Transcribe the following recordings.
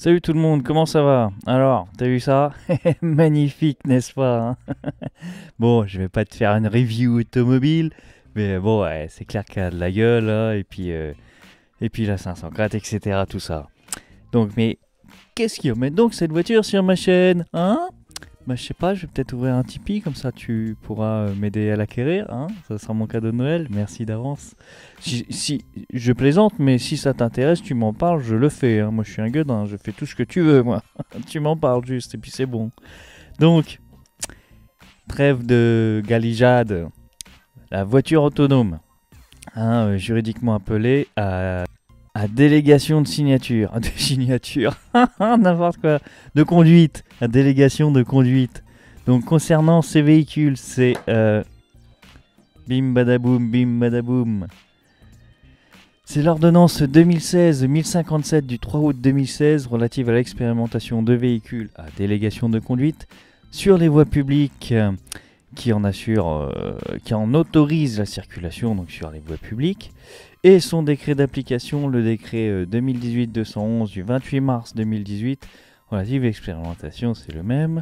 Salut tout le monde, comment ça va? Alors, t'as vu ça? Magnifique, n'est-ce pas, hein? Bon, je vais pas te faire une review automobile, mais bon, ouais, c'est clair qu'elle a de la gueule, là, et puis la 504, etc., tout ça. Donc, mais qu'est-ce qui emmène donc cette voiture sur ma chaîne, hein? Bah, je sais pas, je vais peut-être ouvrir un Tipeee, comme ça tu pourras m'aider à l'acquérir, hein? Ça sera mon cadeau de Noël, merci d'avance. Si, je plaisante, mais si ça t'intéresse, tu m'en parles, je le fais, hein. Moi, je suis un gueudin, je fais tout ce que tu veux, moi. Tu m'en parles juste, et puis c'est bon. Donc, trêve de galijade, la voiture autonome, hein, juridiquement appelée à délégation de signature. De signature, n'importe quoi. De conduite, à délégation de conduite. Donc, concernant ces véhicules, c'est bim badaboum, bim badaboum. C'est l'ordonnance 2016-1057 du 3 août 2016 relative à l'expérimentation de véhicules à délégation de conduite sur les voies publiques qui en autorise la circulation donc sur les voies publiques, et son décret d'application, le décret 2018-211 du 28 mars 2018 relative à l'expérimentation, c'est le même,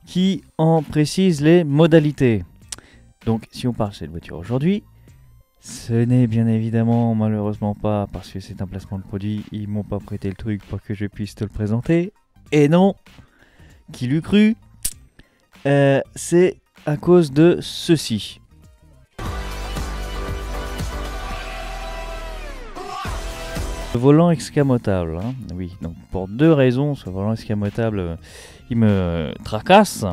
qui en précise les modalités. Donc si on parle de cette voiture aujourd'hui, ce n'est bien évidemment malheureusement pas parce que c'est un placement de produit, ils m'ont pas prêté le truc pour que je puisse te le présenter. Et non, qui l'eût cru, c'est à cause de ceci. Le volant escamotable, hein. Oui, donc pour deux raisons, ce volant escamotable, il me tracasse.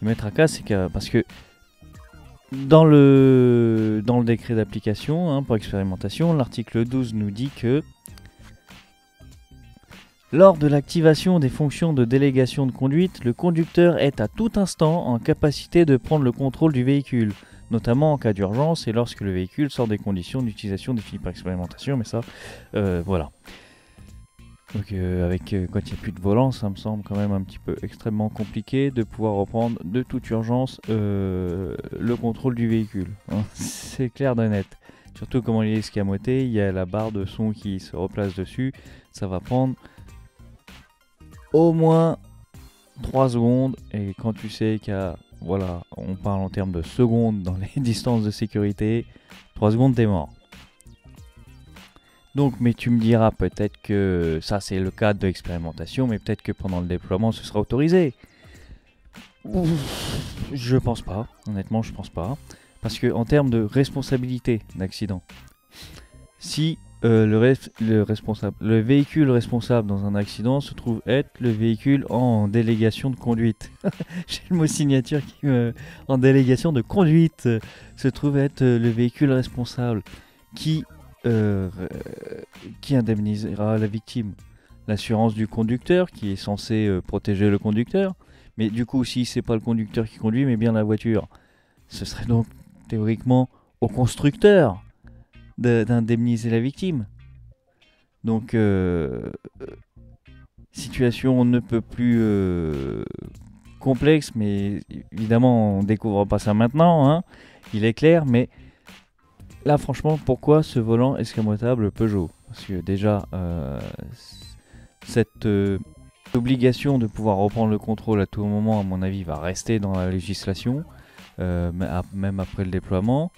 Parce que dans le décret d'application, hein, pour expérimentation, l'article 12 nous dit que lors de l'activation des fonctions de délégation de conduite, le conducteur est à tout instant en capacité de prendre le contrôle du véhicule, notamment en cas d'urgence et lorsque le véhicule sort des conditions d'utilisation définies par expérimentation, mais ça, voilà. Donc quand il n'y a plus de volant, ça me semble quand même un petit peu extrêmement compliqué de pouvoir reprendre de toute urgence le contrôle du véhicule, hein. C'est clair de net. Surtout comment il est escamoté, il y a la barre de son qui se replace dessus, ça va prendre au moins 3 secondes, et quand tu sais voilà, on parle en termes de secondes dans les distances de sécurité, 3 secondes t'es mort. Donc, mais tu me diras peut-être que ça c'est le cadre de l'expérimentation, mais peut-être que pendant le déploiement ce sera autorisé. Je pense pas, honnêtement je pense pas. Parce que en termes de responsabilité d'accident, si le véhicule responsable dans un accident se trouve être le véhicule en délégation de conduite. J'ai le mot signature en délégation de conduite se trouve être le véhicule responsable qui indemnisera la victime. L'assurance du conducteur qui est censée protéger le conducteur. Mais du coup, si c'est pas le conducteur qui conduit, mais bien la voiture, ce serait donc théoriquement au constructeur d'indemniser la victime. Donc, situation ne peut plus complexe, mais évidemment, on découvre pas ça maintenant, hein, il est clair, mais là, franchement, pourquoi ce volant escamotable Peugeot? Parce que déjà, cette obligation de pouvoir reprendre le contrôle à tout moment, à mon avis, va rester dans la législation, même après le déploiement.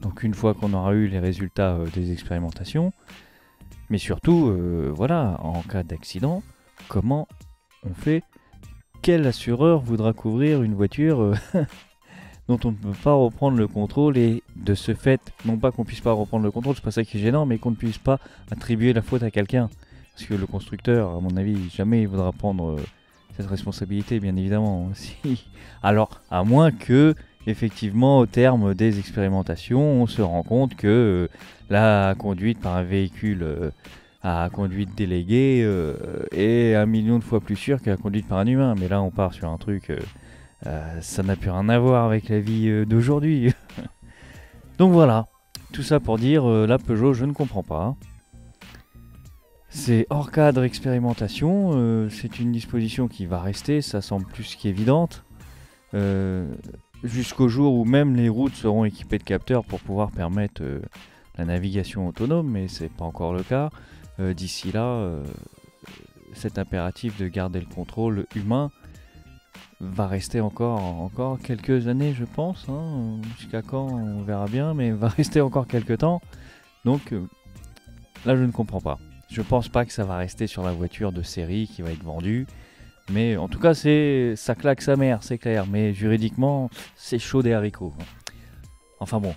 Donc une fois qu'on aura eu les résultats des expérimentations, mais surtout, voilà, en cas d'accident, comment on fait? Quel assureur voudra couvrir une voiture dont on ne peut pas reprendre le contrôle, et de ce fait, non pas qu'on puisse pas reprendre le contrôle, c'est pas ça qui est gênant, mais qu'on ne puisse pas attribuer la faute à quelqu'un. Parce que le constructeur, à mon avis, jamais il voudra prendre cette responsabilité, bien évidemment. Alors, à moins que, effectivement, au terme des expérimentations, on se rend compte que la conduite par un véhicule à conduite déléguée est 1 million de fois plus sûre que la conduite par un humain. Mais là, on part sur un truc, ça n'a plus rien à voir avec la vie d'aujourd'hui. Donc voilà, tout ça pour dire, la Peugeot, je ne comprends pas. C'est hors cadre expérimentation, c'est une disposition qui va rester, ça semble plus qu'évidente, jusqu'au jour où même les routes seront équipées de capteurs pour pouvoir permettre la navigation autonome, mais c'est pas encore le cas. d'ici là, cet impératif de garder le contrôle humain va rester encore quelques années, je pense. Hein. Jusqu'à quand, on verra bien, mais va rester encore quelques temps. Donc là, je ne comprends pas. Je pense pas que ça va rester sur la voiture de série qui va être vendue. Mais en tout cas, ça claque sa mère, c'est clair. Mais juridiquement, c'est chaud des haricots. Enfin bon,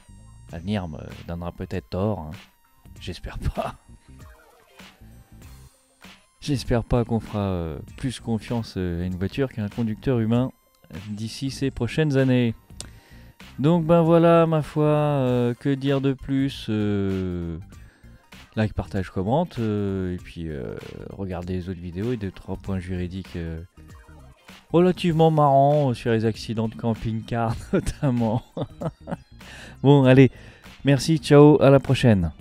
l'avenir me donnera peut-être tort. Hein. J'espère pas. J'espère pas qu'on fera plus confiance à une voiture qu'à un conducteur humain d'ici ces prochaines années. Donc ben voilà, ma foi, que dire de plus like, partage, commente, et puis regardez les autres vidéos et 2-3 points juridiques relativement marrants sur les accidents de camping-car notamment. Bon, allez, merci, ciao, à la prochaine.